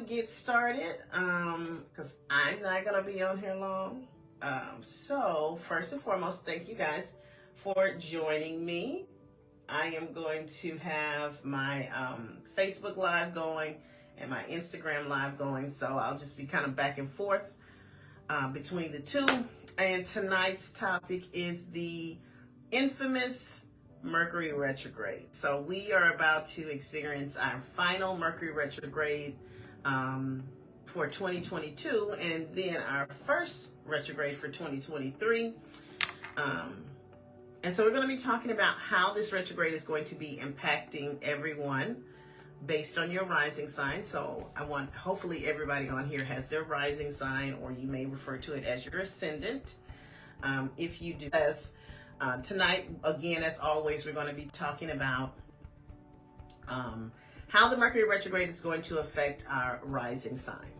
get started because I'm not going to be on here long. So first and foremost, thank you guys for joining me. I am going to have my Facebook Live going and my Instagram Live going. So I'll just be kind of back and forth between the two. And tonight's topic is the infamous Mercury Retrograde. So we are about to experience our final Mercury Retrograde for 2022, and then our first retrograde for 2023. And so we're going to be talking about how this retrograde is going to be impacting everyone based on your rising sign. So hopefully everybody on here has their rising sign, or you may refer to it as your ascendant. If you do, tonight, again, as always, we're going to be talking about how the Mercury retrograde is going to affect our rising sign.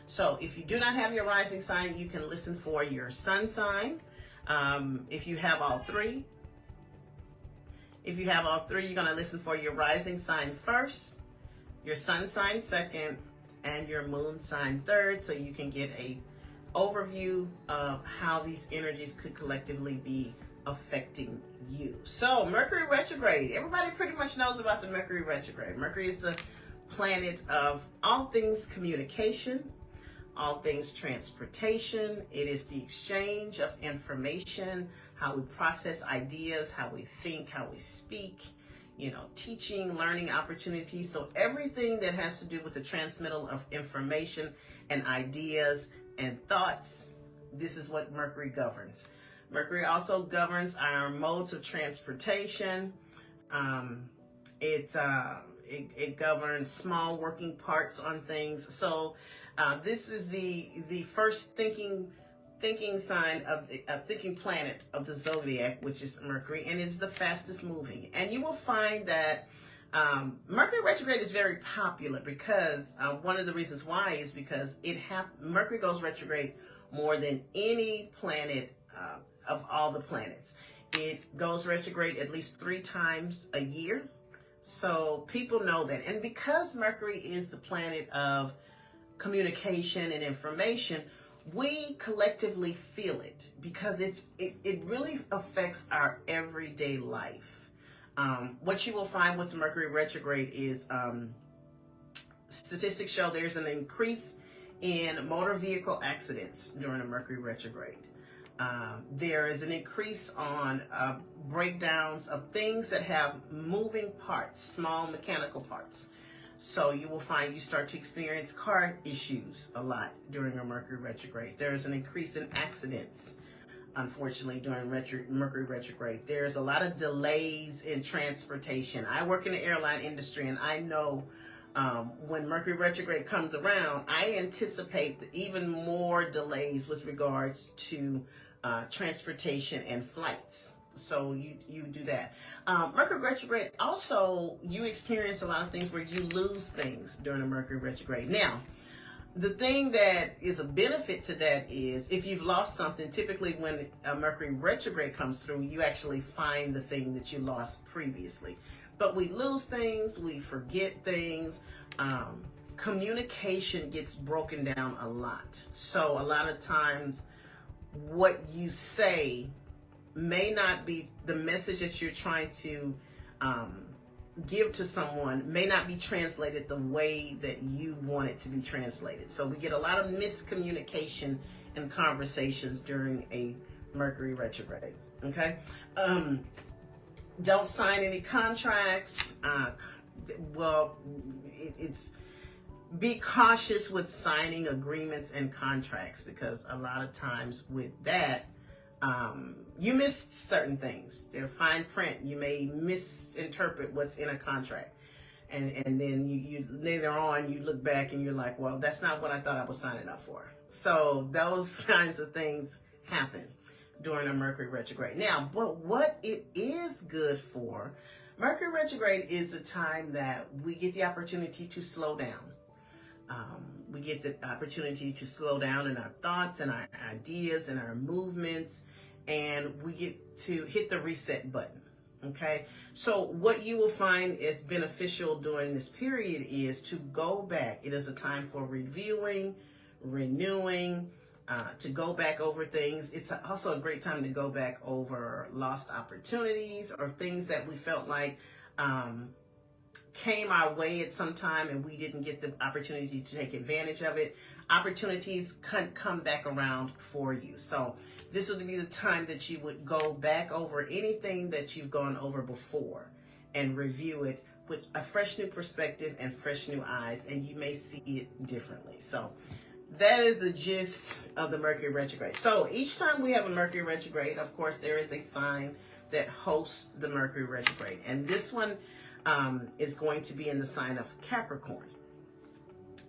So if you do not have your rising sign, you can listen for your sun sign. If you have all three, you're going to listen for your rising sign first, your sun sign second, and your moon sign third, so you can get a overview of how these energies could collectively be affecting you. So Mercury retrograde, everybody pretty much knows about the Mercury retrograde. Mercury is the planet of all things communication, all things transportation. It is the exchange of information, how we process ideas, how we think, how we speak, teaching, learning opportunities. So everything that has to do with the transmittal of information and ideas and thoughts, this is what Mercury governs. Mercury also governs our modes of transportation. It governs small working parts on things. So this is the first thinking sign of the thinking planet of the zodiac, which is Mercury, and it's the fastest moving. And you will find that Mercury retrograde is very popular because one of the reasons why is because Mercury goes retrograde more than any planet of all the planets. It goes retrograde at least 3 times a year. So people know that. And because Mercury is the planet of communication and information, we collectively feel it because it really affects our everyday life. What you will find with the Mercury retrograde is statistics show there's an increase in motor vehicle accidents during a Mercury retrograde. There is an increase on breakdowns of things that have moving parts, small mechanical parts. So you will find you start to experience car issues a lot during a Mercury retrograde. There's an increase in accidents, unfortunately, during Mercury retrograde. There's a lot of delays in transportation. I work in the airline industry, and I know when Mercury retrograde comes around, I anticipate even more delays with regards to transportation and flights. So you do that. Mercury retrograde, also, you experience a lot of things where you lose things during a Mercury retrograde. Now, the thing that is a benefit to that is if you've lost something, typically when a Mercury retrograde comes through, you actually find the thing that you lost previously. But we lose things, we forget things. Communication gets broken down a lot. So a lot of times what you say may not be the message that you're trying to give to someone, may not be translated the way that you want it to be translated. So we get a lot of miscommunication in conversations during a Mercury retrograde. Okay. Don't sign any contracts. Be cautious with signing agreements and contracts, because a lot of times with that, you miss certain things. They're fine print. You may misinterpret what's in a contract. And then you later on, you look back and you're like, well, that's not what I thought I was signing up for. So those kinds of things happen during a Mercury retrograde. Now, but what it is good for, Mercury retrograde is the time that we get the opportunity to slow down. We get the opportunity to slow down in our thoughts and our ideas and our movements, and we get to hit the reset button. Okay, so what you will find is beneficial during this period is to go back. It is a time for reviewing, renewing, to go back over things. It's also a great time to go back over lost opportunities or things that we felt like came our way at some time and we didn't get the opportunity to take advantage of it. Opportunities can come back around for you. So this would be the time that you would go back over anything that you've gone over before and review it with a fresh new perspective and fresh new eyes, and you may see it differently. So that is the gist of the Mercury retrograde. So each time we have a Mercury retrograde, of course, there is a sign that hosts the Mercury retrograde. And this one is going to be in the sign of Capricorn.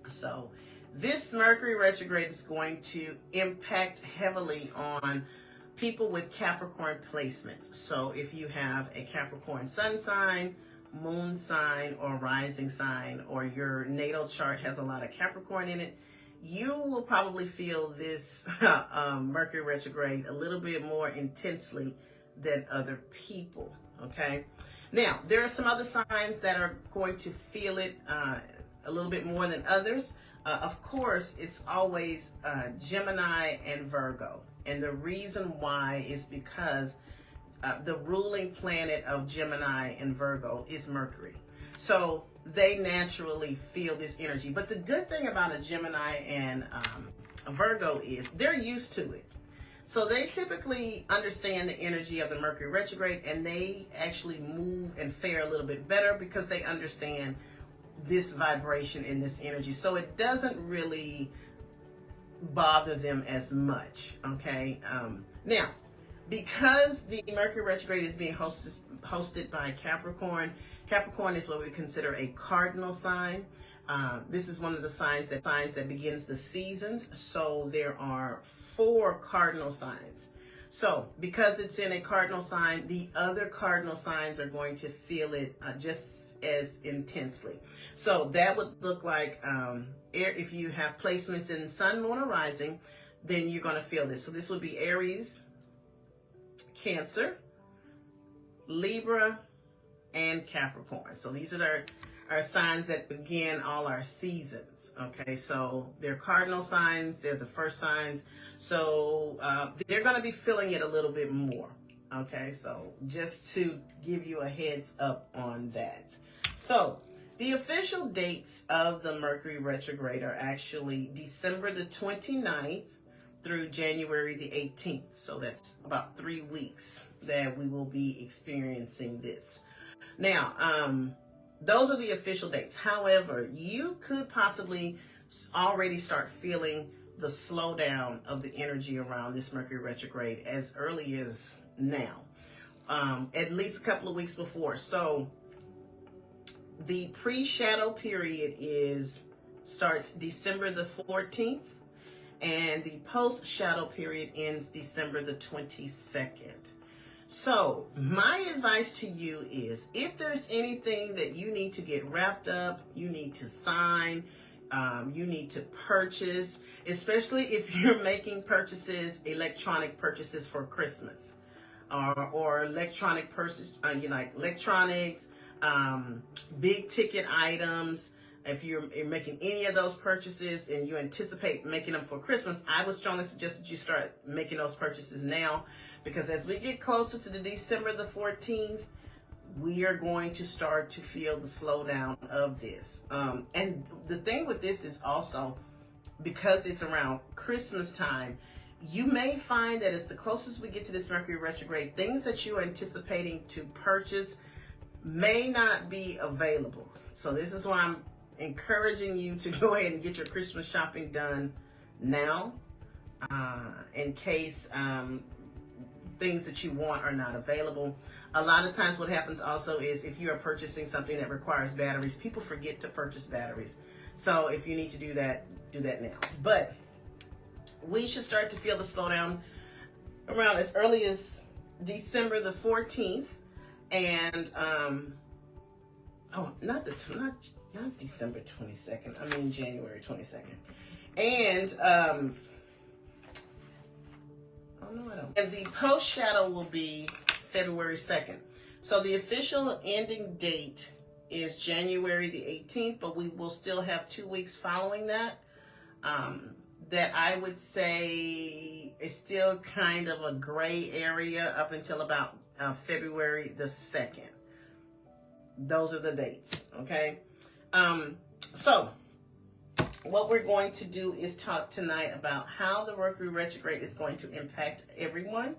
So this Mercury retrograde is going to impact heavily on people with Capricorn placements. So if you have a Capricorn sun sign, moon sign, or rising sign, or your natal chart has a lot of Capricorn in it, you will probably feel this Mercury retrograde a little bit more intensely than other people, okay? Now, there are some other signs that are going to feel it a little bit more than others. Of course, it's always Gemini and Virgo. And the reason why is because the ruling planet of Gemini and Virgo is Mercury. So they naturally feel this energy. But the good thing about a Gemini and a Virgo is they're used to it. So they typically understand the energy of the Mercury retrograde, and they actually move and fare a little bit better because they understand this vibration and this energy. So it doesn't really bother them as much, okay? Now, because the Mercury retrograde is being hosted by Capricorn, Capricorn is what we consider a cardinal sign. This is one of the signs that begins the seasons. So there are 4 cardinal signs. So because it's in a cardinal sign, the other cardinal signs are going to feel it just as intensely. So that would look like if you have placements in sun, moon, or rising, then you're going to feel this. So this would be Aries, Cancer, Libra, and Capricorn. So these are our signs that begin all our seasons. Okay, so they're cardinal signs. They're the first signs. So they're going to be feeling it a little bit more. Okay, so just to give you a heads up on that. So the official dates of the Mercury retrograde are actually December the 29th through January the 18th. So that's about 3 weeks that we will be experiencing this. Now, those are the official dates. However, you could possibly already start feeling the slowdown of the energy around this Mercury retrograde as early as now, at least a couple of weeks before. So the pre-shadow period starts December the 14th, and the post-shadow period ends December the 22nd. So my advice to you is, if there's anything that you need to get wrapped up, you need to sign, you need to purchase, especially if you're making purchases, electronic purchases for Christmas, or electronic purchases, like electronics, big ticket items. If you're making any of those purchases and you anticipate making them for Christmas, I would strongly suggest that you start making those purchases now, because as we get closer to the December the 14th, we are going to start to feel the slowdown of this. And the thing with this is also, because it's around Christmas time, you may find that as the closest we get to this Mercury retrograde, things that you are anticipating to purchase may not be available. So this is why I'm encouraging you to go ahead and get your Christmas shopping done now, in case things that you want are not available. A lot of times what happens also is, if you are purchasing something that requires batteries, people forget to purchase batteries. So if you need to do that now. But we should start to feel the slowdown around as early as December the 14th. And not December 22nd. I mean January 22nd. And oh no, I don't. And the post shadow will be February 2nd. So the official ending date is January the 18th, but we will still have 2 weeks following that. That I would say is still kind of a gray area up until about February the 2nd. Those are the dates, okay? So what we're going to do is talk tonight about how the Mercury retrograde is going to impact everyone,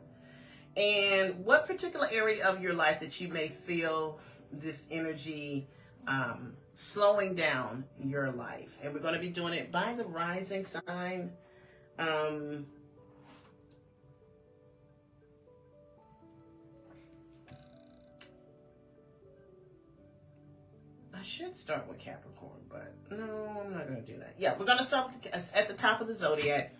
and what particular area of your life that you may feel this energy slowing down your life. And we're going to be doing it by the rising sign. I should start with Capricorn, but no, I'm not going to do that. Yeah, we're going to start at the top of the zodiac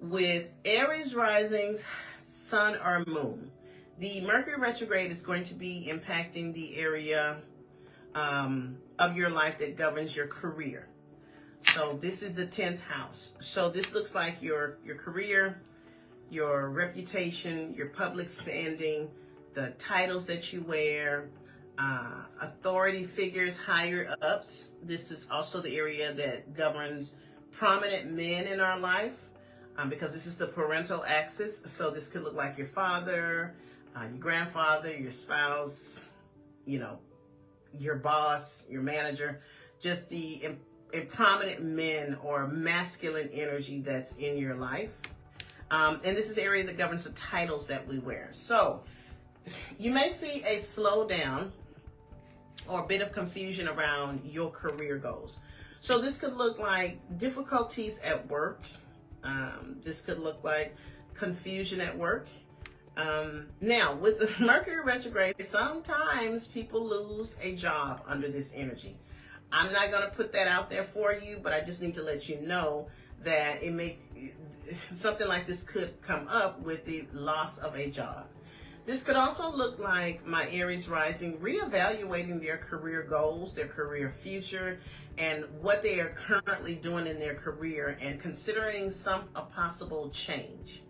with Aries rising, sun or moon. The Mercury retrograde is going to be impacting the area of your life that governs your career. So this is the 10th house. So this looks like your career, your reputation, your public standing, the titles that you wear, authority figures, higher ups. This is also the area that governs prominent men in our life, because this is the parental axis. So this could look like your father, your grandfather, your spouse, your boss, your manager, just the prominent men or masculine energy that's in your life. And this is the area that governs the titles that we wear. So you may see a slowdown or a bit of confusion around your career goals. So this could look like difficulties at work. This could look like confusion at work. Now, with the Mercury retrograde, sometimes people lose a job under this energy. I'm not going to put that out there for you, but I just need to let you know that something like this could come up with the loss of a job. This could also look like my Aries rising reevaluating their career goals, their career future, and what they are currently doing in their career, and considering a possible change.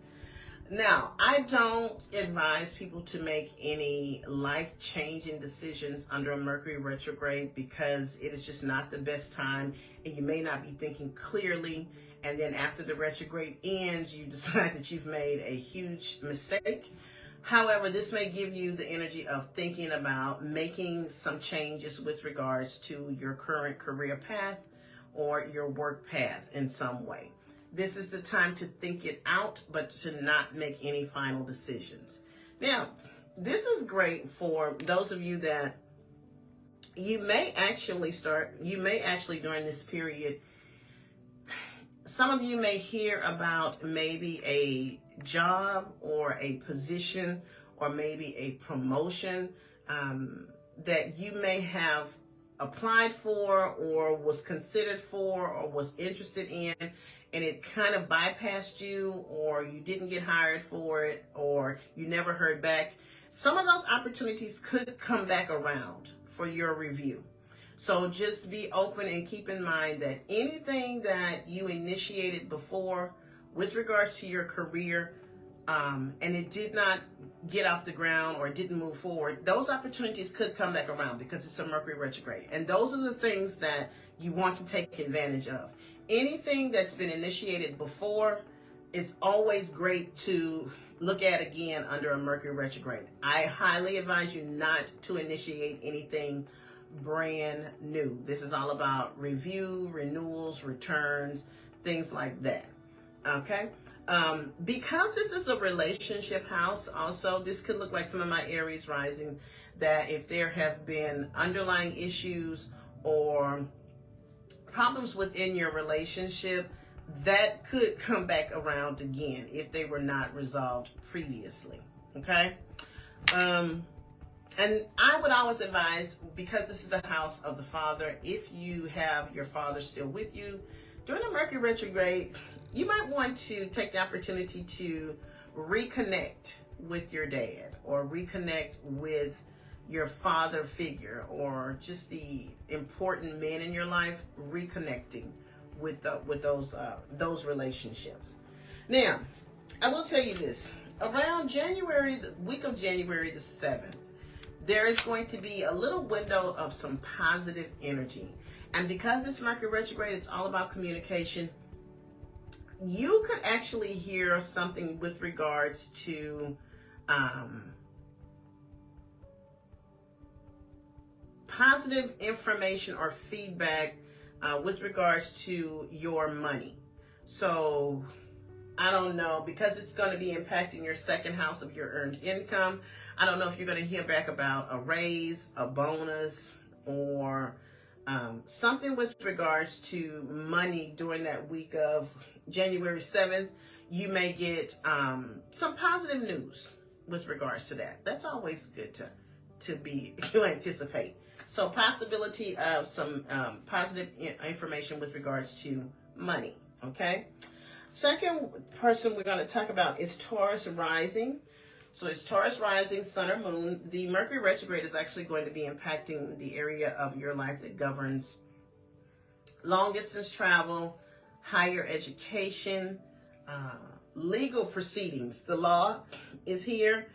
Now, I don't advise people to make any life-changing decisions under a Mercury retrograde, because it is just not the best time, and you may not be thinking clearly, and then after the retrograde ends, you decide that you've made a huge mistake. However, this may give you the energy of thinking about making some changes with regards to your current career path or your work path in some way. This is the time to think it out, but to not make any final decisions. Now, this is great for those of you that you may actually during this period, some of you may hear about maybe a job or a position or maybe a promotion that you may have applied for or was considered for or was interested in, and it kind of bypassed you, or you didn't get hired for it, or you never heard back. Some of those opportunities could come back around for your review. So just be open and keep in mind that anything that you initiated before with regards to your career, and it did not get off the ground or it didn't move forward, those opportunities could come back around because it's a Mercury retrograde. And those are the things that you want to take advantage of. Anything that's been initiated before is always great to look at again under a Mercury retrograde. I highly advise you not to initiate anything brand new. This is all about review, renewals, returns, things like that. Okay? Because this is a relationship house, also, this could look like some of my Aries rising, that if there have been underlying issues or problems within your relationship, that could come back around again if they were not resolved previously. Okay? And I would always advise, because this is the house of the father, if you have your father still with you during the Mercury retrograde, you might want to take the opportunity to reconnect with your dad or reconnect with your father figure, or just the important men in your life, reconnecting with those relationships. Now, I will tell you this. Around the week of January the 7th, there is going to be a little window of some positive energy. And because it's Mercury retrograde, it's all about communication. You could actually hear something with regards to positive information or feedback with regards to your money. So I don't know, because it's going to be impacting your second house of your earned income. I don't know if you're going to hear back about a raise, a bonus, or something with regards to money during that week of January 7th. You may get some positive news with regards to that. That's always good to be to anticipate. So possibility of some positive information with regards to money. Okay. Second person we're going to talk about is Taurus rising. So it's Taurus rising, sun or moon. The Mercury retrograde is actually going to be impacting the area of your life that governs long distance travel, higher education, legal proceedings. The law is here.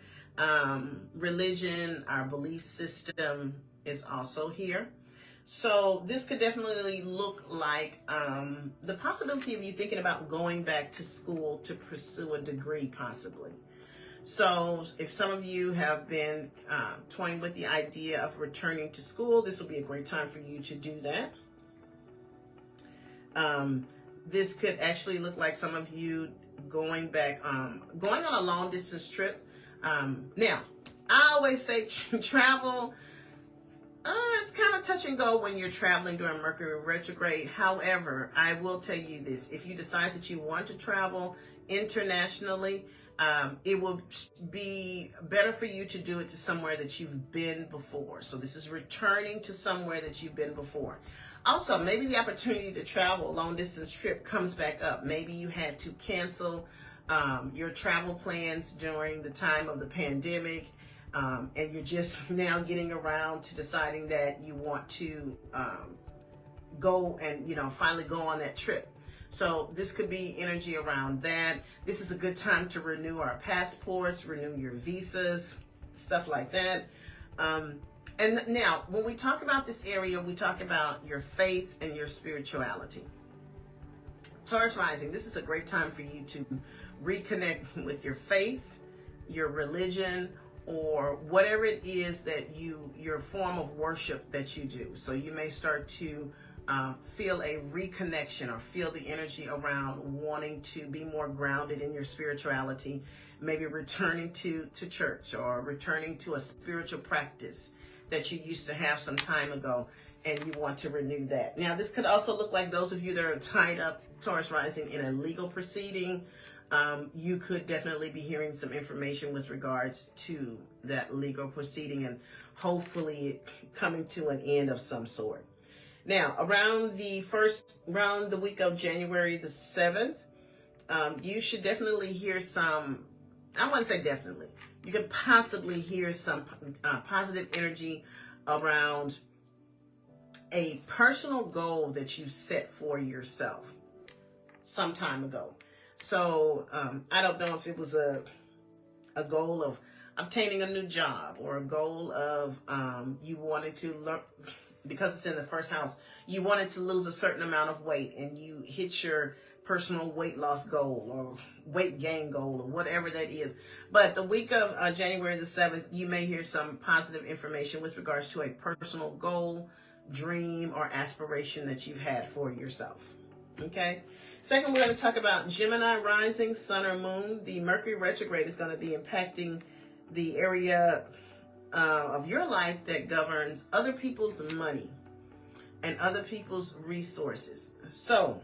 Religion, our belief system is also here. So this could definitely look like the possibility of you thinking about going back to school to pursue a degree, possibly. So if some of you have been toying with the idea of returning to school, this will be a great time for you to do that. This could actually look like some of you going back, going on a long distance trip. Now, I always say travel, it's kind of touch and go when you're traveling during Mercury retrograde. However, I will tell you this. If you decide that you want to travel internationally, it will be better for you to do it to somewhere that you've been before. So this is returning to somewhere that you've been before. Also, maybe the opportunity to travel a long distance trip comes back up. Maybe you had to cancel your travel plans during the time of the pandemic. And you're just now getting around to deciding that you want to go and, finally go on that trip. So this could be energy around that. This is a good time to renew our passports, renew your visas, stuff like that. And now, when we talk about this area, we talk about your faith and your spirituality. Taurus rising, this is a great time for you to reconnect with your faith, your religion, or whatever it is that your form of worship that you do. So you may start to feel a reconnection or feel the energy around wanting to be more grounded in your spirituality, maybe returning to church or returning to a spiritual practice that you used to have some time ago, and you want to renew that. Now, this could also look like those of you that are tied up, Taurus rising, in a legal proceeding. You could definitely be hearing some information with regards to that legal proceeding and hopefully coming to an end of some sort. Now, around the week of January the 7th, you should definitely hear some, I wouldn't say definitely, you could possibly hear some positive energy around a personal goal that you set for yourself some time ago. So I don't know if it was a goal of obtaining a new job or a goal of you wanted to learn, because it's in the first house, you wanted to lose a certain amount of weight and you hit your personal weight loss goal or weight gain goal or whatever that is. But the week of January the 7th, you may hear some positive information with regards to a personal goal, dream, or aspiration that you've had for yourself. Okay. Second, we're going to talk about Gemini rising, sun or moon. The Mercury retrograde is going to be impacting the area of your life that governs other people's money and other people's resources. So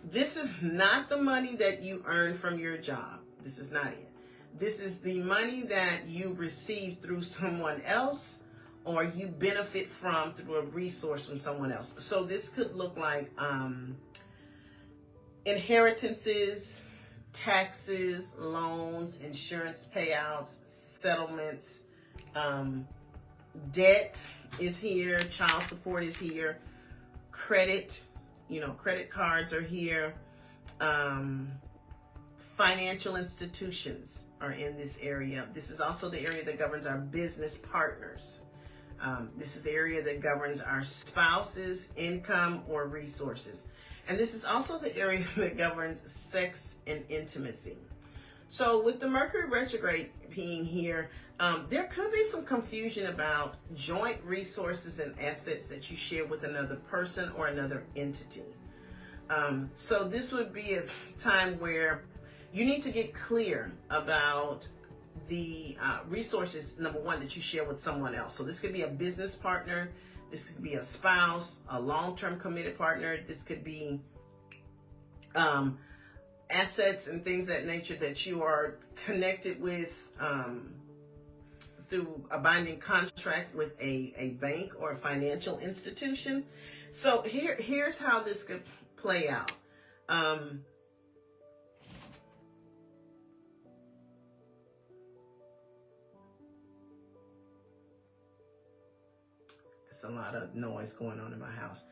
this is not the money that you earn from your job. This is not it. This is the money that you receive through someone else or you benefit from through a resource from someone else. So this could look like inheritances, taxes, loans, insurance payouts, settlements, debt is here, child support is here, credit, credit cards are here, Financial institutions are in this area. This is also the area that governs our business partners. This is the area that governs our spouses, income, or resources. And this is also the area that governs sex and intimacy. So with the Mercury retrograde being here, there could be some confusion about joint resources and assets that you share with another person or another entity. So this would be a time where you need to get clear about the resources, number one, that you share with someone else. So this could be a business partner. This could be a spouse, a long-term committed partner. This could be assets and things of that nature that you are connected with through a binding contract with a bank or a financial institution. So here's how this could play out. There's a lot of noise going on in my house.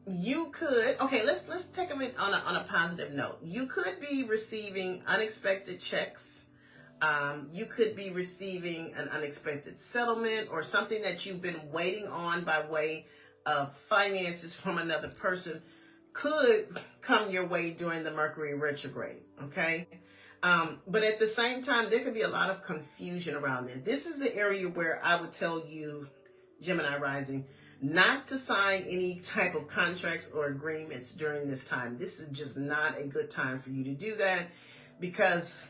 You could, okay, let's take a minute on a positive note. You could be receiving unexpected checks. You could be receiving an unexpected settlement or something that you've been waiting on by way of finances from another person could come your way during the Mercury retrograde, okay? But at the same time, there could be a lot of confusion around this. This is the area where I would tell you, Gemini rising, not to sign any type of contracts or agreements during this time. This is just not a good time for you to do that, because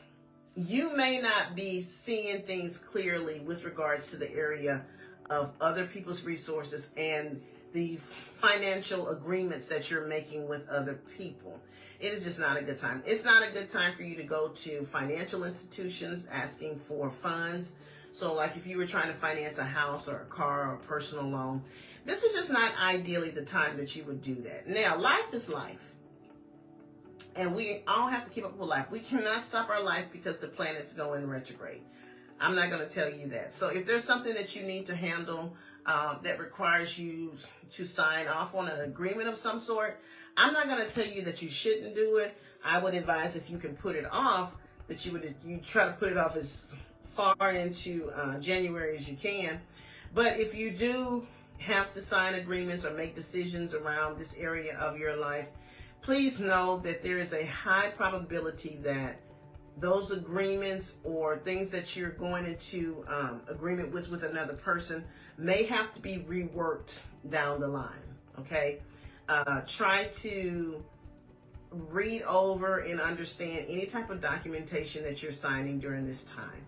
you may not be seeing things clearly with regards to the area of other people's resources and the financial agreements that you're making with other people. It is just not a good time. It's not a good time for you to go to financial institutions asking for funds. So like if you were trying to finance a house or a car or a personal loan, this is just not ideally the time that you would do that. Now, life is life. And we all have to keep up with life. We cannot stop our life because the planets go in retrograde. I'm not going to tell you that. So if there's something that you need to handle that requires you to sign off on an agreement of some sort, I'm not going to tell you that you shouldn't do it. I would advise, if you can put it off, that you try to put it off as far into January as you can. But if you do have to sign agreements or make decisions around this area of your life, please know that there is a high probability that those agreements or things that you're going into agreement with another person may have to be reworked down the line, okay? Try to read over and understand any type of documentation that you're signing during this time.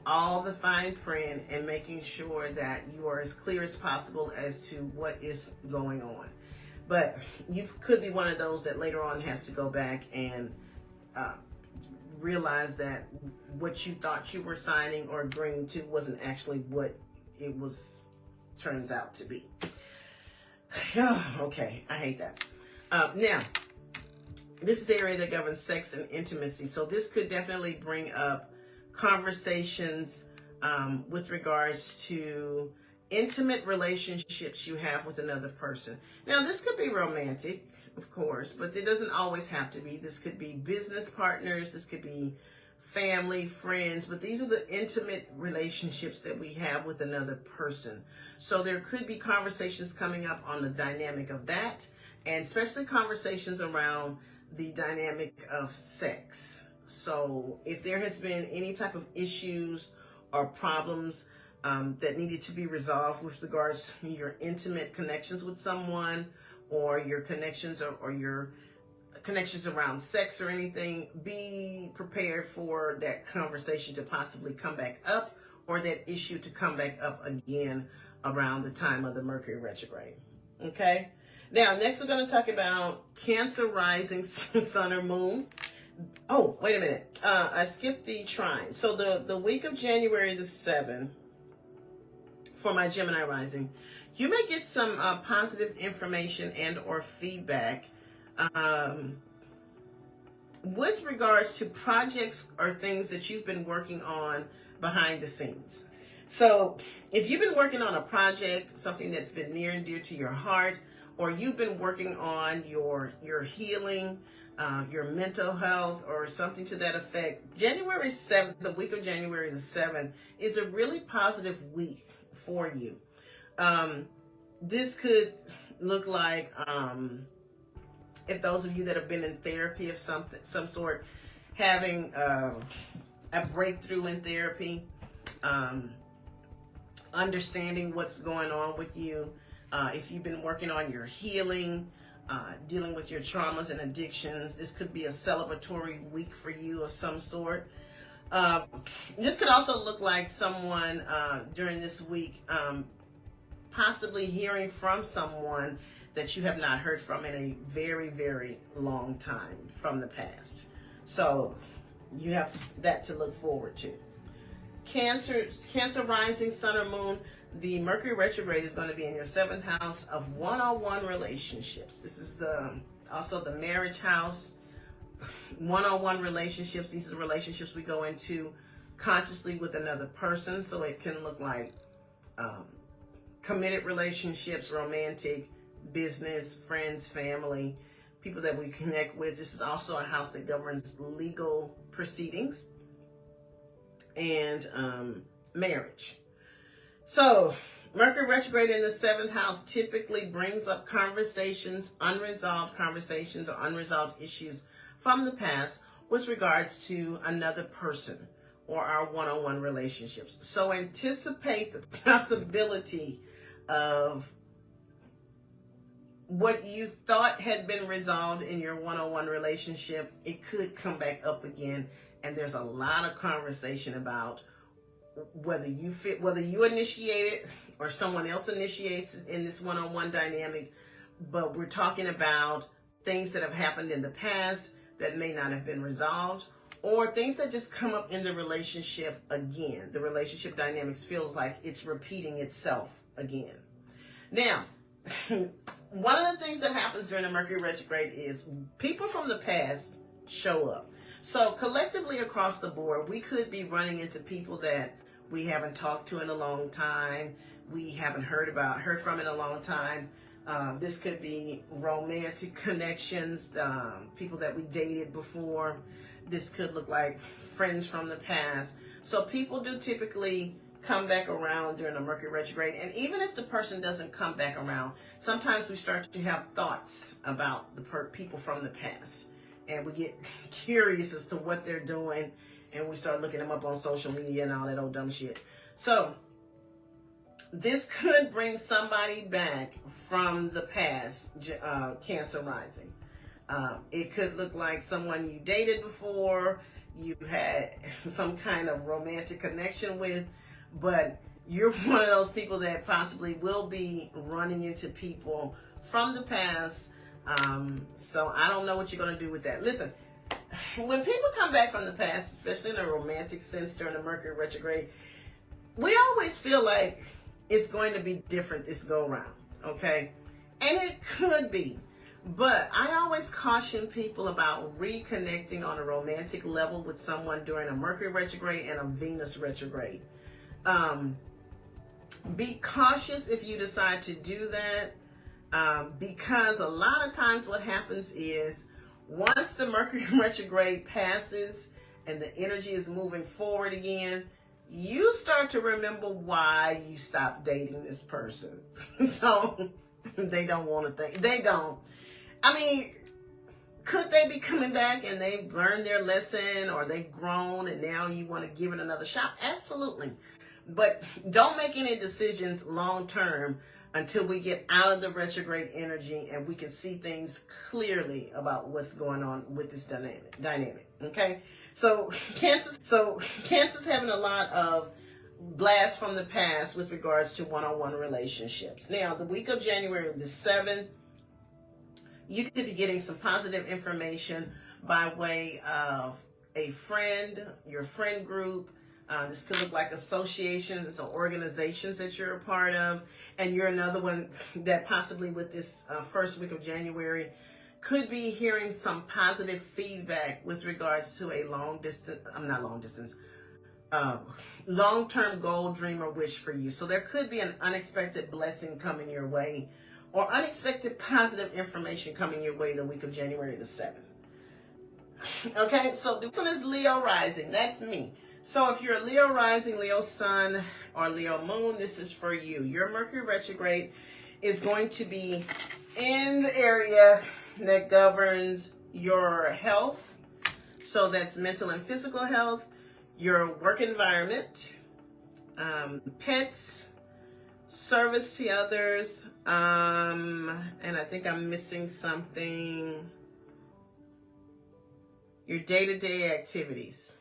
All the fine print, and making sure that you are as clear as possible as to what is going on. But you could be one of those that later on has to go back and realize that what you thought you were signing or agreeing to wasn't actually what it turns out to be. Okay, I hate that. Now, this is the area that governs sex and intimacy. So this could definitely bring up conversations with regards to intimate relationships you have with another person. Now, this could be romantic, of course, but it doesn't always have to be. This could be business partners. This could be family, friends, but these are the intimate relationships that we have with another person. So there could be conversations coming up on the dynamic of that, and especially conversations around the dynamic of sex. So if there has been any type of issues or problems that needed to be resolved with regards to your intimate connections with someone, or your connections or your connections around sex or anything, be prepared for that conversation to possibly come back up, or that issue to come back up again around the time of the Mercury retrograde. Okay? Now, next we're going to talk about Cancer rising sun or moon. Oh, wait a minute. I skipped the trine. So the week of January the 7th, for my Gemini rising, you may get some positive information and or feedback with regards to projects or things that you've been working on behind the scenes. So if you've been working on a project, something that's been near and dear to your heart, or you've been working on your healing, your mental health, or something to that effect, January 7th, the week of January the 7th, is a really positive week for you. This could look like, if those of you that have been in therapy of some sort, having a breakthrough in therapy, understanding what's going on with you. If you've been working on your healing, dealing with your traumas and addictions, this could be a celebratory week for you of some sort. This could also look like someone during this week possibly hearing from someone that you have not heard from in a very, very long time from the past. So you have that to look forward to. Cancer rising, sun or moon, the Mercury retrograde is going to be in your 7th house of one-on-one relationships. This is also the marriage house. One-on-one relationships, these are the relationships we go into consciously with another person. So it can look like committed relationships, romantic, business, friends, family, people that we connect with. This is also a house that governs legal proceedings and marriage. So Mercury retrograde in the 7th house typically brings up unresolved conversations or unresolved issues from the past with regards to another person or our one-on-one relationships. So anticipate the possibility of what you thought had been resolved in your one-on-one relationship. It could come back up again, and there's a lot of conversation about whether you initiate it or someone else initiates it in this one-on-one dynamic. But we're talking about things that have happened in the past that may not have been resolved, or things that just come up in the relationship again. The relationship dynamics feels like it's repeating itself again. Now, one of the things that happens during the Mercury retrograde is people from the past show up. So collectively across the board, we could be running into people that we haven't talked to in a long time. We haven't heard from in a long time. This could be romantic connections, people that we dated before. This could look like friends from the past. So people do typically come back around during the Mercury retrograde. And even if the person doesn't come back around, sometimes we start to have thoughts about the people from the past. And we get curious as to what they're doing. And we start looking them up on social media and all that old dumb shit. So this could bring somebody back from the past, Cancer rising. It could look like someone you dated before, you had some kind of romantic connection with, but you're one of those people that possibly will be running into people from the past. So I don't know what you're going to do with that. Listen, when people come back from the past, especially in a romantic sense during the Mercury retrograde, we always feel like it's going to be different this go round, okay? And it could be. But I always caution people about reconnecting on a romantic level with someone during a Mercury retrograde and a Venus retrograde. Be cautious if you decide to do that, because a lot of times what happens is once the Mercury retrograde passes and the energy is moving forward again, you start to remember why you stopped dating this person. So they don't want to think. They don't. I mean, could they be coming back and they've learned their lesson, or they've grown and now you want to give it another shot? Absolutely. But don't make any decisions long term until we get out of the retrograde energy and we can see things clearly about what's going on with this dynamic. Okay? So Cancer's having a lot of blasts from the past with regards to one-on-one relationships. Now, the week of January the 7th, you could be getting some positive information by way of a friend, your friend group. This could look like associations or organizations that you're a part of. And you're another one that possibly with this first week of January could be hearing some positive feedback with regards to a long-term goal, dream, or wish for you. So there could be an unexpected blessing coming your way, or unexpected positive information coming your way the week of January the 7th. Okay, so this one is Leo rising. That's me. So if you're a Leo rising, Leo sun, or Leo moon, this is for you. Your Mercury retrograde is going to be in the area that governs your health. So that's mental and physical health, your work environment, pets, service to others, and I think I'm missing something. Your day-to-day activities.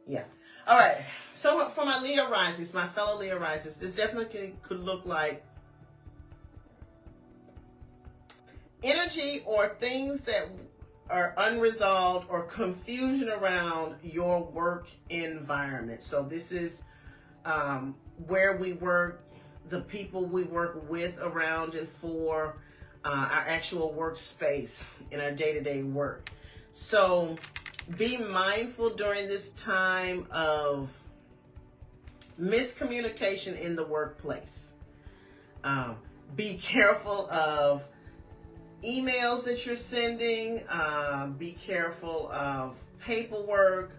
Yeah. All right. So for my Leo risings, my fellow Leo risings, this definitely could look like energy or things that are unresolved or confusion around your work environment. So this is where we work, the people we work with, around, and for our actual workspace in our day-to-day work. So be mindful during this time of miscommunication in the workplace. Be careful of emails that you're sending. Be careful of paperwork.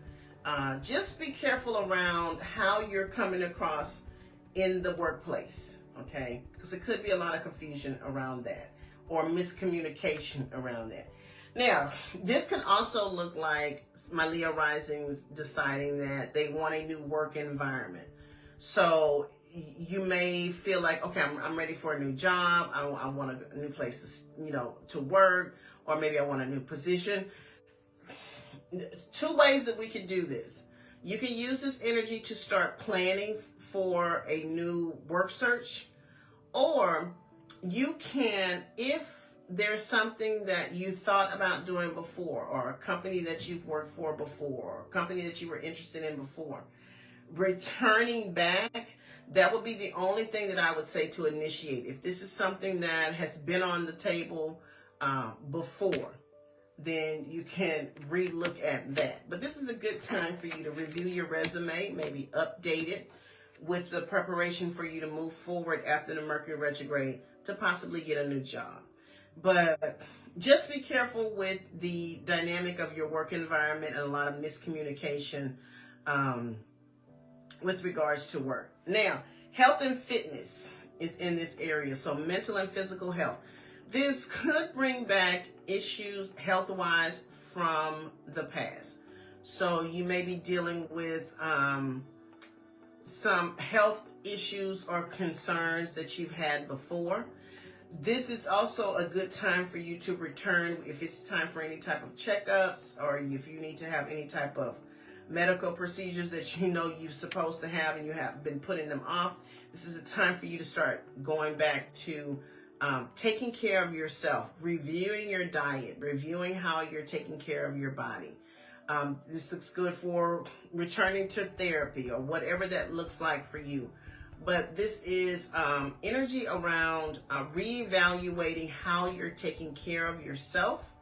Just be careful around how you're coming across in the workplace, okay? Because it could be a lot of confusion around that, or miscommunication around that. Now, this can also look like my Leo risings deciding that they want a new work environment. So you may feel like, okay, I'm ready for a new job. I want a new place to work, or maybe I want a new position. Two ways that we can do this. You can use this energy to start planning for a new work search, or you can, if there's something that you thought about doing before, or a company that you've worked for before, or a company that you were interested in before, returning back, that would be the only thing that I would say to initiate. If this is something that has been on the table before, then you can re-look at that. But this is a good time for you to review your resume, maybe update it with the preparation for you to move forward after the Mercury retrograde to possibly get a new job. But just be careful with the dynamic of your work environment and a lot of miscommunication with regards to work. Now, health and fitness is in this area, so mental and physical health. This could bring back issues health-wise from the past. So you may be dealing with some health issues or concerns that you've had before. This is also a good time for you to return if it's time for any type of checkups, or if you need to have any type of medical procedures that you know you're supposed to have and you have been putting them off. This is the time for you to start going back to taking care of yourself, reviewing your diet, reviewing how you're taking care of your body. This looks good for returning to therapy or whatever that looks like for you. But this is energy around reevaluating how you're taking care of yourself,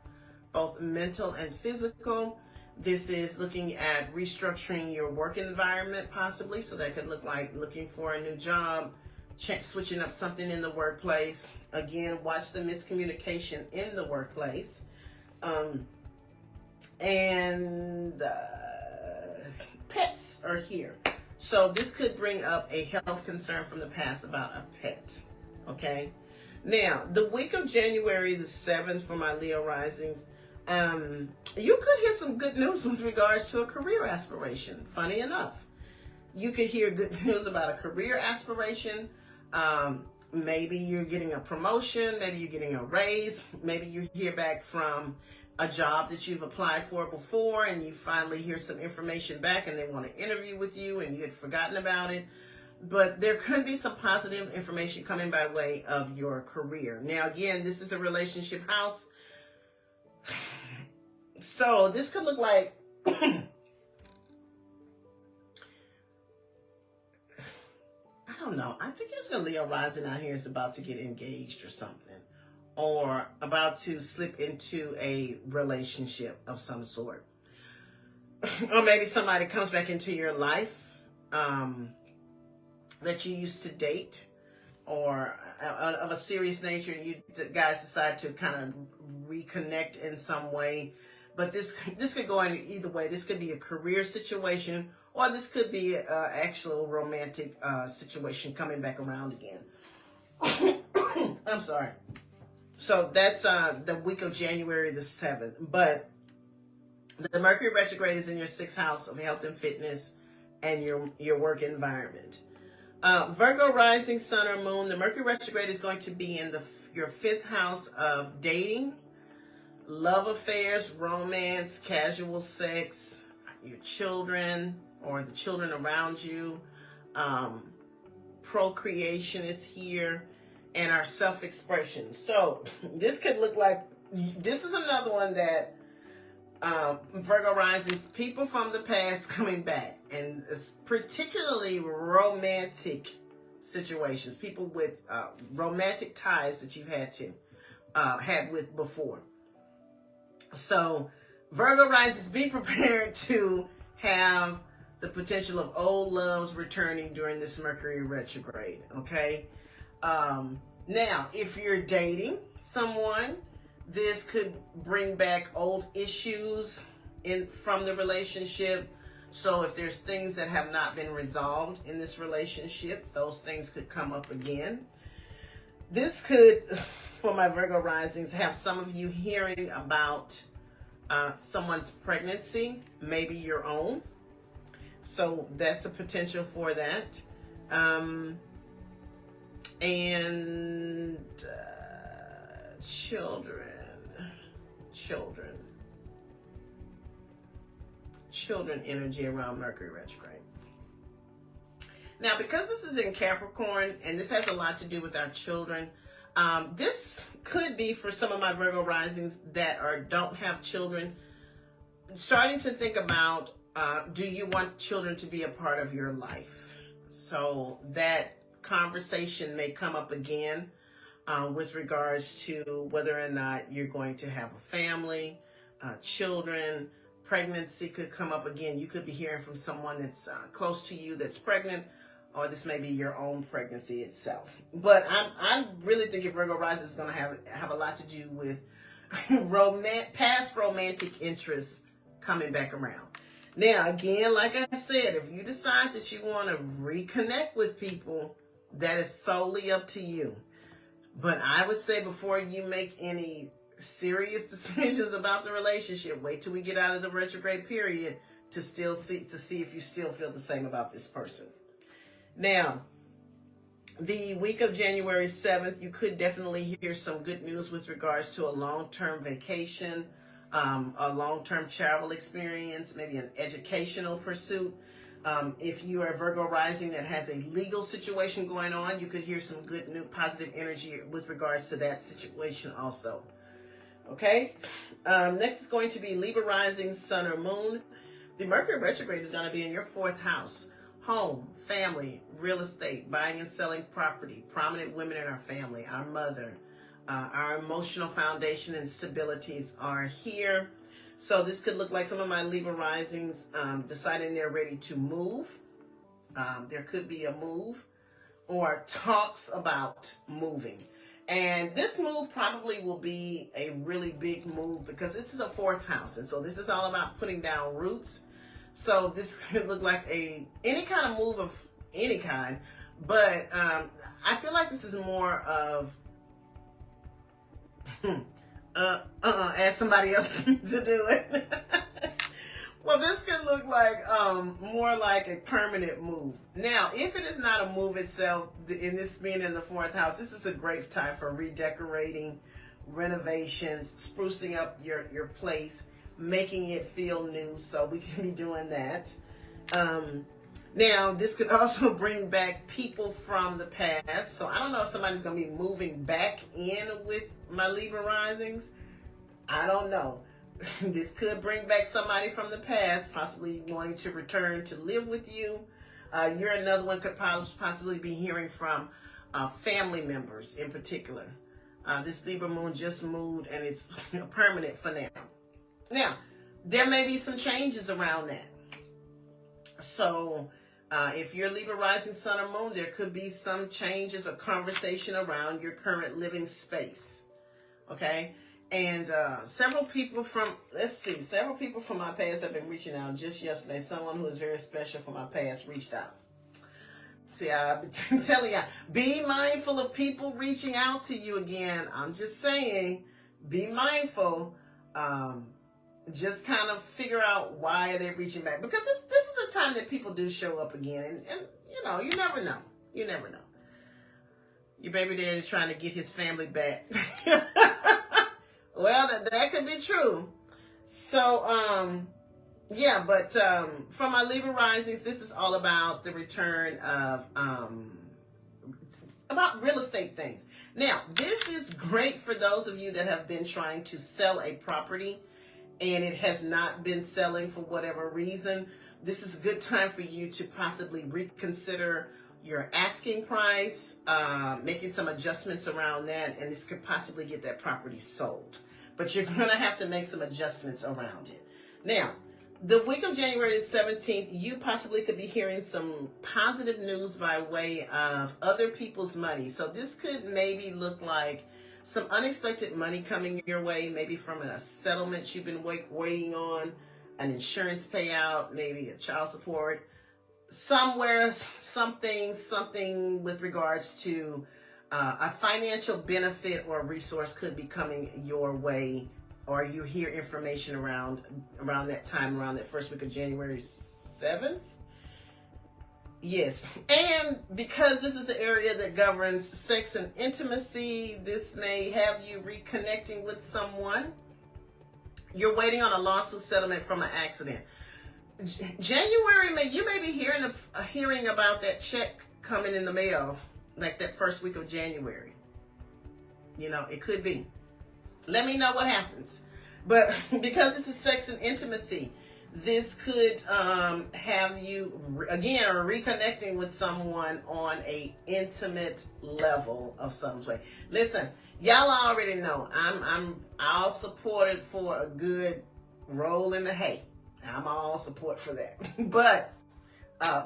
both mental and physical. This is looking at restructuring your work environment possibly. So that could look like looking for a new job, switching up something in the workplace. Again, watch the miscommunication in the workplace. And pets are here. So this could bring up a health concern from the past about a pet. Okay. Now, the week of January the 7th for my Leo risings, you could hear some good news with regards to a career aspiration. Funny enough, you could hear good news about a career aspiration. Maybe you're getting a promotion, maybe you're getting a raise, maybe you hear back from a job that you've applied for before and you finally hear some information back and they want to interview with you and you had forgotten about it. But there could be some positive information coming by way of your career. Now, again, this is a relationship house. So this could look like I don't know. I think there's a Leo rising out here is about to get engaged or something, or about to slip into a relationship of some sort. Or maybe somebody comes back into your life that you used to date, or of a serious nature, and you guys decide to kind of reconnect in some way. But this could go in either way. This could be a career situation, or this could be an actual romantic situation coming back around again. I'm sorry. So that's the week of January the 7th. But the Mercury retrograde is in your 6th house of health and fitness and your work environment. Virgo rising, sun or moon. The Mercury retrograde is going to be in your 5th house of dating, love affairs, romance, casual sex, your children or the children around you. Procreation is here, and our self-expression. So this could look like, this is another one that Virgo risings, people from the past coming back, and it's particularly romantic situations, people with romantic ties that you've had with before. So Virgo risings, be prepared to have the potential of old loves returning during this Mercury retrograde. Okay. Now, if you're dating someone, this could bring back old issues from the relationship. So if there's things that have not been resolved in this relationship, those things could come up again. This could, for my Virgo risings, have some of you hearing about someone's pregnancy, maybe your own. So that's a potential for that. And children energy around Mercury retrograde. Now, because this is in Capricorn and this has a lot to do with our children, this could be for some of my Virgo risings that don't have children, starting to think about, do you want children to be a part of your life? So that conversation may come up again with regards to whether or not you're going to have a family, children. Pregnancy could come up again. You could be hearing from someone that's close to you that's pregnant, or this may be your own pregnancy itself. But I'm really thinking Virgo rising is going to have a lot to do with past romantic interests coming back around. Now, again, like I said, if you decide that you want to reconnect with people, that is solely up to you. But I would say before you make any serious decisions about the relationship, wait till we get out of the retrograde period to see if you still feel the same about this person. Now, the week of January 7th, you could definitely hear some good news with regards to a long-term vacation, a long-term travel experience, maybe an educational pursuit. If you are Virgo rising that has a legal situation going on, you could hear some good new positive energy with regards to that situation also. Okay. Next is going to be Libra rising, sun or moon. The Mercury retrograde is going to be in your 4th house. Home, family, real estate, buying and selling property, prominent women in our family, our mother, our emotional foundation and stabilities are here. So this could look like some of my Libra risings deciding they're ready to move. There could be a move or talks about moving. And this move probably will be a really big move because it's the 4th house. And so this is all about putting down roots. So this could look like any kind of move of any kind. But I feel like this is more of ask somebody else to do it. Well, this could look like more like a permanent move. Now, if it is not a move itself, in this being in the 4th house, this is a great time for redecorating, renovations, sprucing up your place, making it feel new. So we can be doing that. Now, this could also bring back people from the past. So I don't know if somebody's going to be moving back in with my Libra risings. I don't know. This could bring back somebody from the past, possibly wanting to return to live with you. You're another one could possibly be hearing from family members in particular. This Libra moon just moved and it's permanent for now. Now, there may be some changes around that. So If you're Libra rising, sun, or moon, there could be some changes or conversation around your current living space. Okay? And several people from my past have been reaching out. Just yesterday, someone who is very special from my past reached out. See, I've been telling you, be mindful of people reaching out to you again. I'm just saying, be mindful. Just kind of figure out why they're reaching back. Because this is the time that people do show up again. And you know, you never know. You never know. Your baby daddy is trying to get his family back. Well, that could be true. So, yeah, but for my Libra risings, this is all about the return of, about real estate things. Now, this is great for those of you that have been trying to sell a property and it has not been selling for whatever reason. This is a good time for you to possibly reconsider your asking price, making some adjustments around that, and this could possibly get that property sold. But you're going to have to make some adjustments around it. Now, the week of January the 17th, you possibly could be hearing some positive news by way of other people's money. So this could maybe look like some unexpected money coming your way, maybe from a settlement you've been waiting on, an insurance payout, maybe a child support, somewhere, something with regards to a financial benefit or resource could be coming your way, or you hear information around that time, around that first week of January 7th. Yes, and because this is the area that governs sex and intimacy, this may have you reconnecting with someone. You're waiting on a lawsuit settlement from an accident. January, you may be hearing about that check coming in the mail, like that first week of January. You know, it could be. Let me know what happens. But because this is sex and intimacy, this could have you, again, reconnecting with someone on a intimate level of some way. Listen, y'all already know I'm all supported for a good roll in the hay. I'm all support for that. But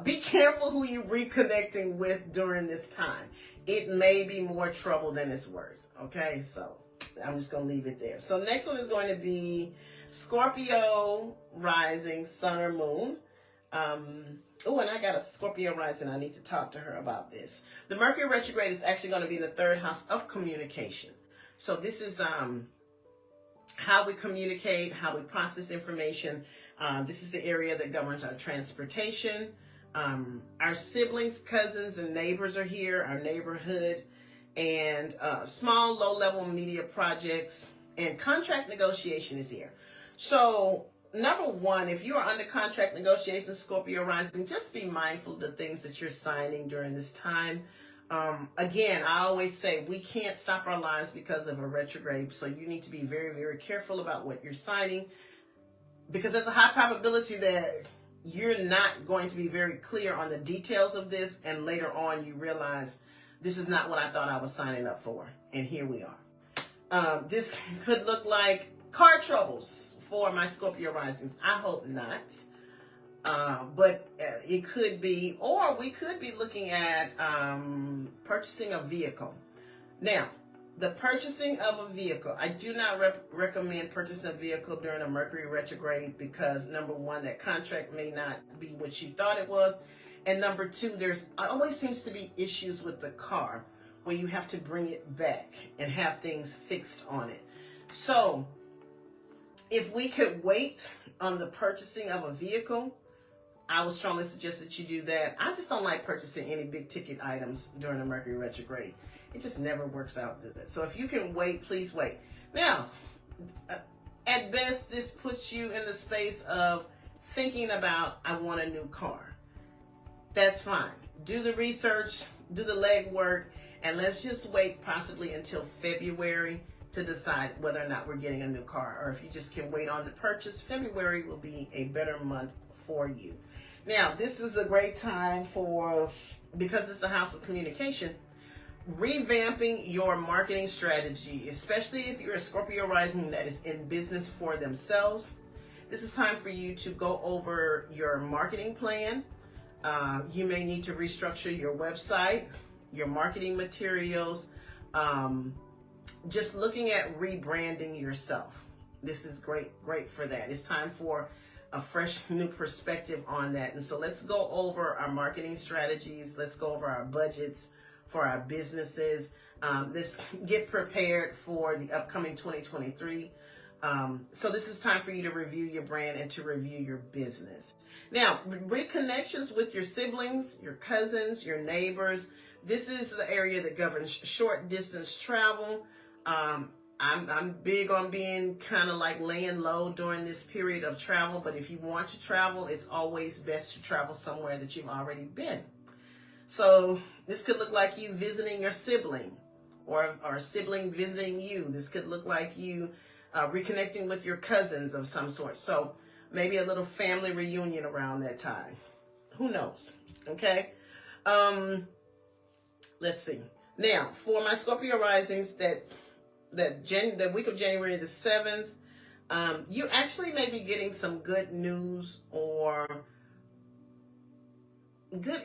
be careful who you're reconnecting with during this time. It may be more trouble than it's worth. Okay, so I'm just going to leave it there. So next one is going to be Scorpio rising, sun or moon. Oh, and I got a Scorpio rising. I need to talk to her about this. The Mercury Retrograde is actually going to be in the third house of communication. So this is how we communicate, how we process information. This is the area that governs our transportation. Our siblings, cousins, and neighbors are here, our neighborhood, and small, low-level media projects, and contract negotiation is here. So, number one, if you are under contract negotiations, Scorpio rising, just be mindful of the things that you're signing during this time. Again, I always say we can't stop our lives because of a retrograde, so you need to be very, very careful about what you're signing, because there's a high probability that you're not going to be very clear on the details of this, and later on you realize this is not what I thought I was signing up for, and here we are. This could look like car troubles for my Scorpio risings. I hope not. But it could be, or we could be looking at purchasing a vehicle. Now, the purchasing of a vehicle, I do not recommend purchasing a vehicle during a Mercury retrograde because, number one, that contract may not be what you thought it was. And number two, there's always seems to be issues with the car where you have to bring it back and have things fixed on it. So if we could wait on the purchasing of a vehicle, I would strongly suggest that you do that. I just don't like purchasing any big ticket items during the Mercury retrograde. It just never works out good. So if you can wait, please wait. Now, at best, this puts you in the space of thinking about, I want a new car. That's fine. Do the research, do the legwork, and let's just wait possibly until February to decide whether or not we're getting a new car. Or if you just can wait on the purchase, February will be a better month for you. Now, this is a great time for, because it's the house of communication, revamping your marketing strategy, especially if you're a Scorpio rising that is in business for themselves. This is time for you to go over your marketing plan. You may need to restructure your website, your marketing materials, just looking at rebranding yourself. This is great for that. It's time for a fresh new perspective on that. And so let's go over our marketing strategies. Let's go over our budgets for our businesses. Let's get prepared for the upcoming 2023. So this is time for you to review your brand and to review your business. Now, reconnections with your siblings, your cousins, your neighbors. This is the area that governs short distance travel. I'm big on being kind of like laying low during this period of travel, but if you want to travel, it's always best to travel somewhere that you've already been. So this could look like you visiting your sibling or a sibling visiting you. This could look like you reconnecting with your cousins of some sort. So maybe a little family reunion around that time. Who knows? Okay. Let's see. Now, for my Scorpio risings, that week of January the 7th, you actually may be getting some good news or good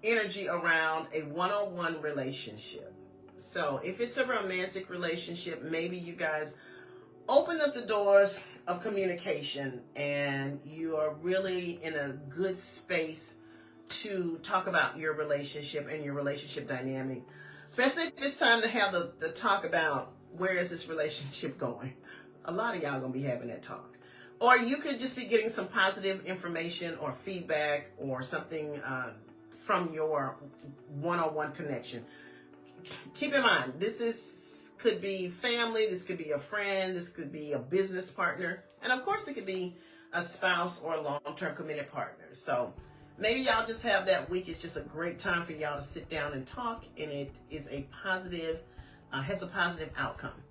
energy around a one-on-one relationship. So if it's a romantic relationship, maybe you guys open up the doors of communication and you are really in a good space to talk about your relationship and your relationship dynamic. Especially if it's time to have the talk about where is this relationship going. A lot of y'all gonna be having that talk. Or you could just be getting some positive information or feedback or something from your one-on-one connection. Keep in mind, could be family, this could be a friend, this could be a business partner, and of course it could be a spouse or a long-term committed partner. So maybe y'all just have that week. It's just a great time for y'all to sit down and talk, and it is a positive, has a positive outcome.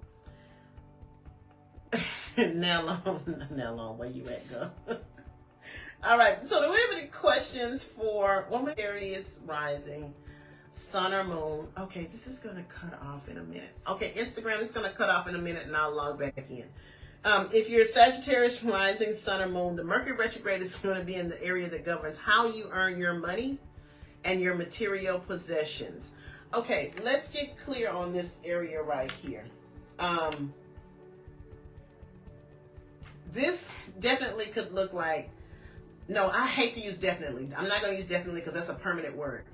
Now long, where you at, go? All right, so do we have any questions for woman Aries rising, sun or moon? Okay, this is going to cut off in a minute. Okay, Instagram is going to cut off in a minute, and I'll log back in. If you're Sagittarius rising, sun or moon, the Mercury retrograde is going to be in the area that governs how you earn your money and your material possessions. Okay, let's get clear on this area right here. This definitely could look like, no, I hate to use definitely. I'm not going to use definitely because that's a permanent word.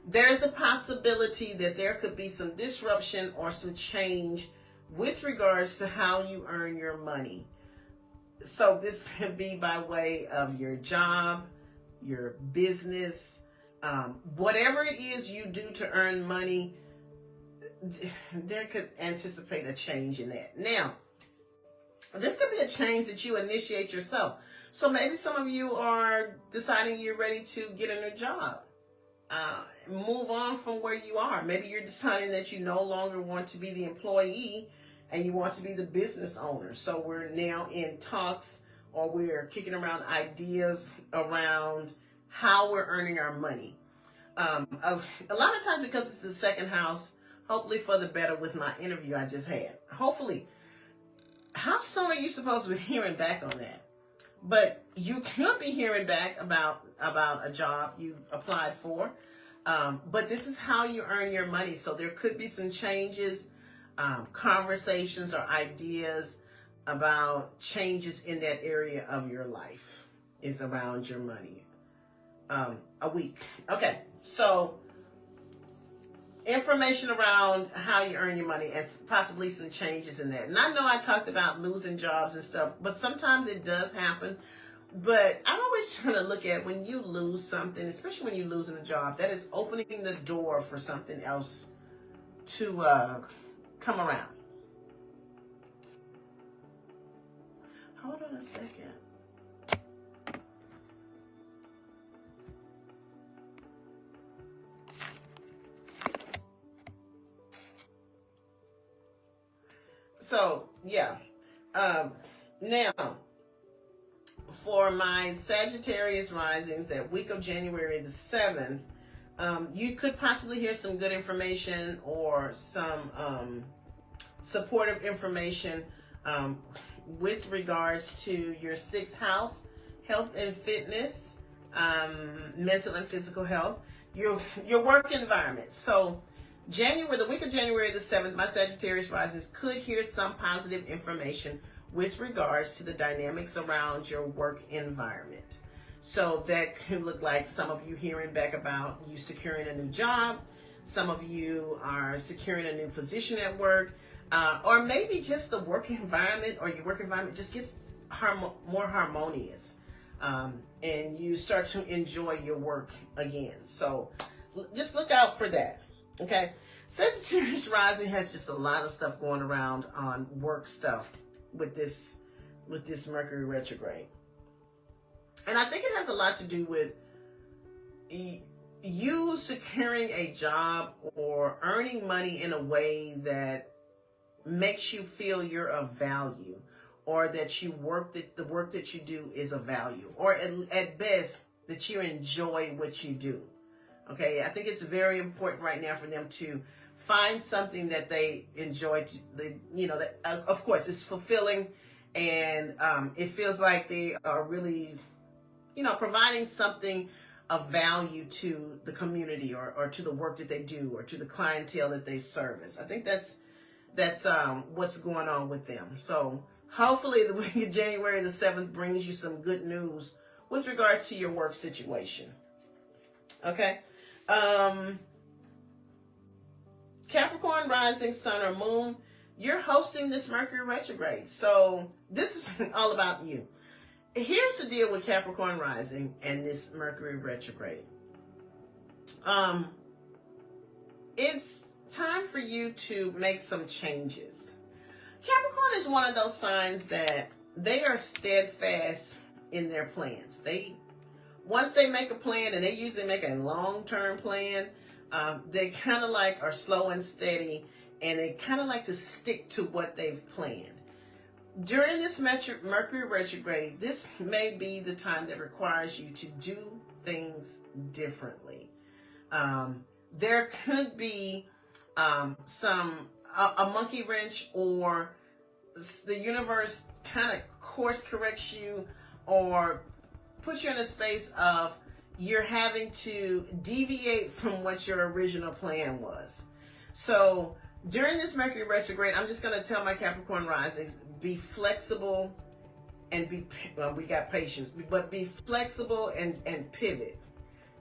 There's the possibility that there could be some disruption or some change with regards to how you earn your money. So this could be by way of your job, your business, whatever it is you do to earn money, there could anticipate a change in that. Now, this could be a change that you initiate yourself. So maybe some of you are deciding you're ready to get a new job. Move on from where you are. Maybe you're deciding that you no longer want to be the employee and you want to be the business owner. So we're now in talks, or we're kicking around ideas around how we're earning our money. A lot of times, because it's the second house, hopefully for the better with my interview I just had. Hopefully. How soon are you supposed to be hearing back on that? But you could be hearing back about a job you applied for. But this is how you earn your money. So there could be some changes, conversations or ideas about changes in that area of your life is around your money. A week. Okay, so information around how you earn your money and possibly some changes in that. And I know I talked about losing jobs and stuff, but sometimes it does happen. But I always try to look at when you lose something, especially when you're losing a job, that is opening the door for something else to come around. Hold on a second. So, yeah. Now, for my Sagittarius risings, that week of January the 7th, you could possibly hear some good information or some supportive information with regards to your 6th house, health and fitness. mental and physical health, your work environment. So January, the week of January the 7th, my Sagittarius risings could hear some positive information with regards to the dynamics around your work environment. So that could look like some of you hearing back about you securing a new job. Some of you are securing a new position at work, or maybe just the work environment or your work environment just gets more harmonious, and you start to enjoy your work again. So just look out for that. Okay, Sagittarius rising has just a lot of stuff going around on work stuff with this Mercury retrograde, and I think it has a lot to do with you securing a job or earning money in a way that makes you feel you're of value, or that the work that you do is of value, or at best that you enjoy what you do. Okay, I think it's very important right now for them to find something that they enjoy. That of course it's fulfilling, and it feels like they are really, providing something of value to the community, or to the work that they do, or to the clientele that they service. I think that's what's going on with them. So hopefully the week of January the 7th brings you some good news with regards to your work situation. Okay. Capricorn rising, sun or moon, you're hosting this Mercury retrograde. So this is all about you. Here's the deal with Capricorn rising and this Mercury retrograde. It's time for you to make some changes. Capricorn is one of those signs that they are steadfast in their plans. Once they make a plan, and they usually make a long-term plan, they kind of like are slow and steady, and they kind of like to stick to what they've planned. During this Mercury retrograde, this may be the time that requires you to do things differently. There could be a monkey wrench, or the universe kind of course corrects you, or puts you in a space of you're having to deviate from what your original plan was. So during this Mercury retrograde, I'm just going to tell my Capricorn risings, be flexible and we got patience, but be flexible and pivot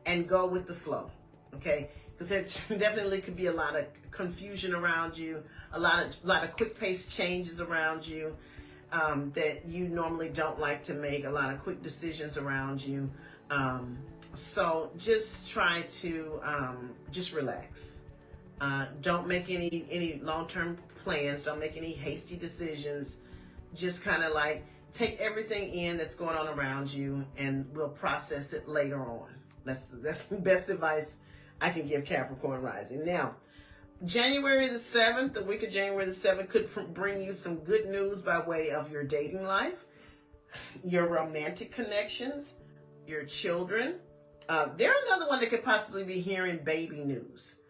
and go with the flow. Okay. Because there definitely could be a lot of confusion around you, a lot of quick paced changes around you, that you normally don't like to make, a lot of quick decisions around you. So just try to just relax. Don't make any long-term plans. Don't make any hasty decisions. Just kind of like take everything in that's going on around you, and we'll process it later on. That's the best advice I can give Capricorn rising. Now, January the 7th, the week of January the 7th could bring you some good news by way of your dating life, your romantic connections, your children. They're another one that could possibly be hearing baby news.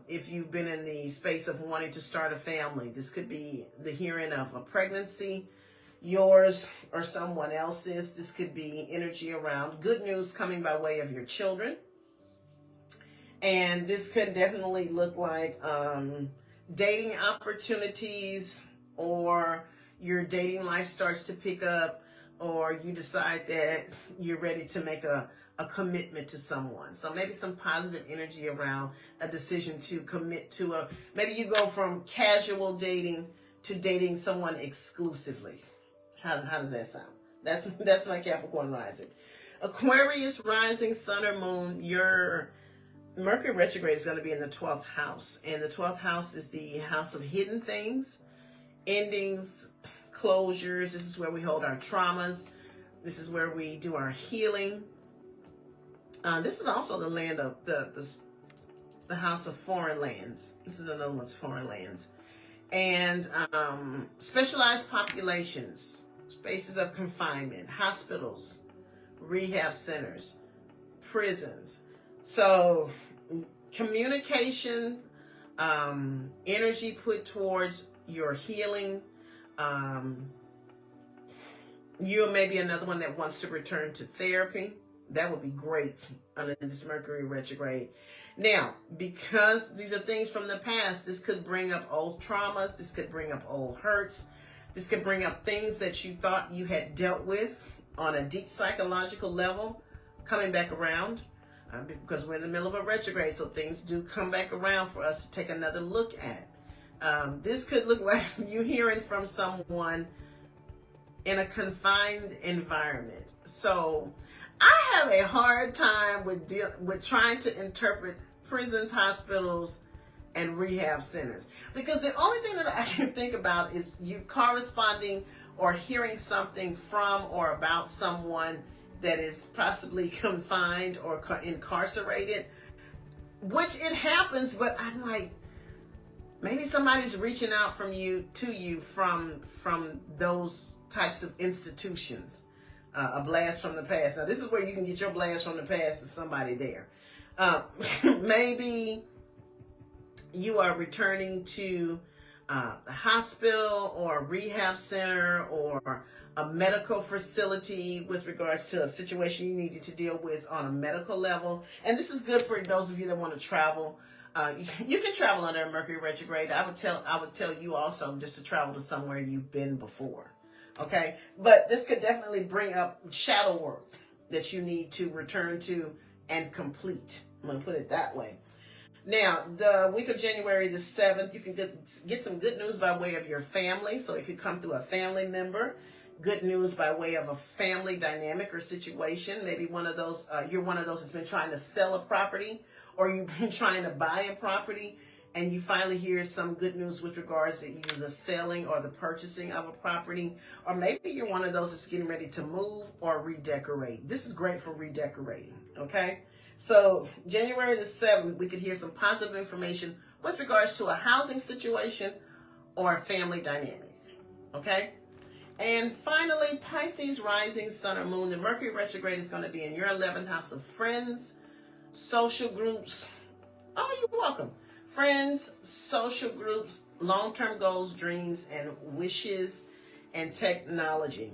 If you've been in the space of wanting to start a family, this could be the hearing of a pregnancy, yours or someone else's. This could be energy around good news coming by way of your children. And this could definitely look like dating opportunities, or your dating life starts to pick up, or you decide that you're ready to make a commitment to someone. So maybe some positive energy around a decision to commit to maybe you go from casual dating to dating someone exclusively. How does that sound? That's my Capricorn rising. Aquarius rising, sun or moon, your Mercury retrograde is going to be in the 12th house. And the 12th house is the house of hidden things, endings, closures. This is where we hold our traumas. This is where we do our healing. This is also the land of the house of foreign lands. This is another one's foreign lands. And specialized populations, spaces of confinement, hospitals, rehab centers, prisons. So communication, energy put towards your healing. You may be another one that wants to return to therapy. That would be great under this Mercury retrograde. Now, because these are things from the past, this could bring up old traumas. This could bring up old hurts. This could bring up things that you thought you had dealt with on a deep psychological level, coming back around. Because we're in the middle of a retrograde, so things do come back around for us to take another look at. This could look like you hearing from someone in a confined environment. So I have a hard time with trying to interpret prisons, hospitals, and rehab centers, because the only thing that I can think about is you corresponding or hearing something from or about someone that is possibly confined or incarcerated, which it happens, but I'm like, maybe somebody's reaching out to you from those types of institutions. A blast from the past. Now, this is where you can get your blast from the past to somebody there. Maybe you are returning to a hospital or a rehab center or a medical facility with regards to a situation you needed to deal with on a medical level. And this is good for those of you that want to travel. You can travel under a Mercury retrograde. I would tell you also just to travel to somewhere you've been before. Okay, but this could definitely bring up shadow work that you need to return to and complete. I'm going to put it that way. Now, the week of January the 7th, you can get some good news by way of your family. So it could come through a family member. Good news by way of a family dynamic or situation. Maybe one of those, you're one of those that's been trying to sell a property, or you've been trying to buy a property, and you finally hear some good news with regards to either the selling or the purchasing of a property. Or maybe you're one of those that's getting ready to move or redecorate. This is great for redecorating, okay? So January the 7th, we could hear some positive information with regards to a housing situation or a family dynamic, okay? And finally, Pisces rising, sun or moon. The Mercury retrograde is going to be in your 11th house of friends, social groups. Oh, you're welcome. Friends, social groups, long-term goals, dreams, and wishes, and technology.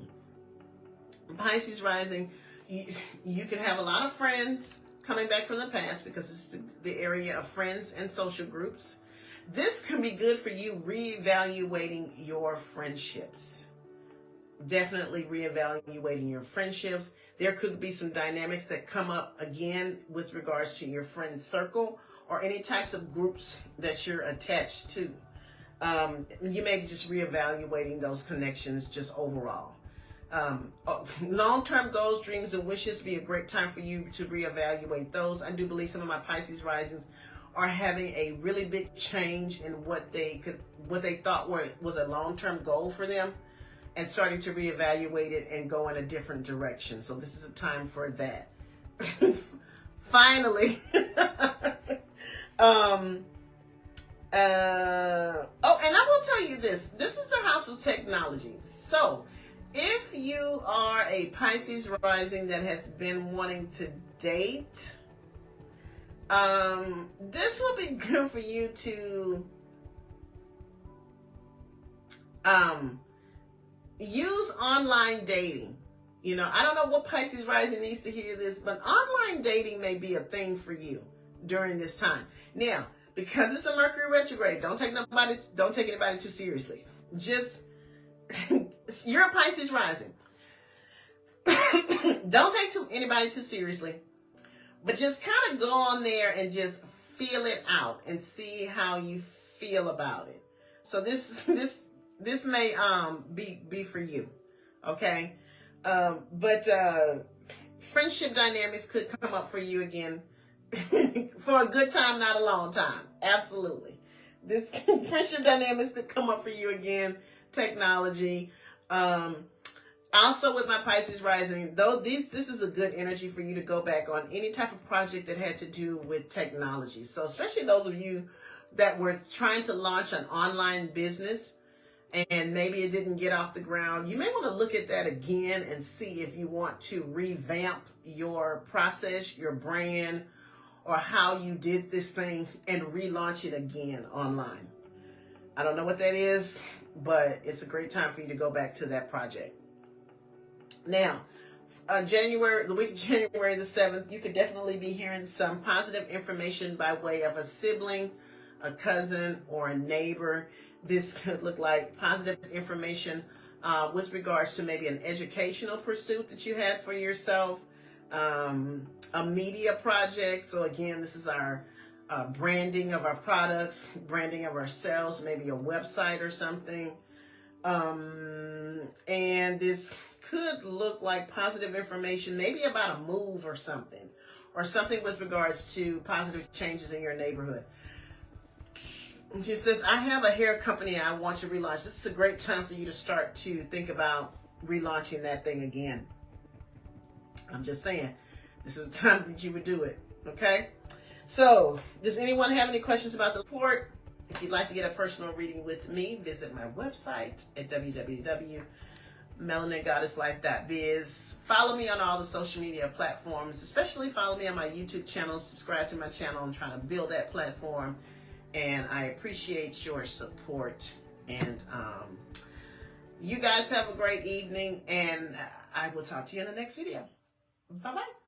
Pisces rising, you can have a lot of friends coming back from the past because it's the area of friends and social groups. This can be good for you reevaluating your friendships. Definitely reevaluating your friendships. There could be some dynamics that come up again with regards to your friend circle or any types of groups that you're attached to. You may be just reevaluating those connections just overall. Long-term goals, dreams, and wishes be a great time for you to reevaluate those. I do believe some of my Pisces risings are having a really big change in what they thought was a long-term goal for them, and starting to reevaluate it and go in a different direction. So this is a time for that. Finally. And I will tell you this. This is the house of technology. So if you are a Pisces rising that has been wanting to date, this will be good for you to use online dating. You know, I don't know what Pisces rising needs to hear this, but online dating may be a thing for you during this time. Now, because it's a Mercury retrograde, don't take anybody too seriously. Just you're a Pisces rising. Don't take anybody too seriously, but just kind of go on there and just feel it out and see how you feel about it. So this may be for you, okay? But friendship dynamics could come up for you again for a good time, not a long time. Absolutely. This friendship dynamics could come up for you again. Technology. Also with my Pisces rising, though this is a good energy for you to go back on any type of project that had to do with technology. So especially those of you that were trying to launch an online business and maybe it didn't get off the ground, you may want to look at that again and see if you want to revamp your process, your brand, or how you did this thing and relaunch it again online. I don't know what that is, but it's a great time for you to go back to that project. Now, the week of January the 7th, you could definitely be hearing some positive information by way of a sibling, a cousin, or a neighbor. This could look like positive information with regards to maybe an educational pursuit that you had for yourself, a media project. So again, this is our branding of our products, branding of ourselves, maybe a website or something. And this could look like positive information, maybe about a move or something with regards to positive changes in your neighborhood. She says, I have a hair company I want to relaunch. This is a great time for you to start to think about relaunching that thing again. I'm just saying, this is the time that you would do it. Okay? So, does anyone have any questions about the report? If you'd like to get a personal reading with me, visit my website at www.melaningoddesslife.biz. Follow me on all the social media platforms, especially follow me on my YouTube channel. Subscribe to my channel. I'm trying to build that platform, and I appreciate your support. And you guys have a great evening, and I will talk to you in the next video. Bye-bye.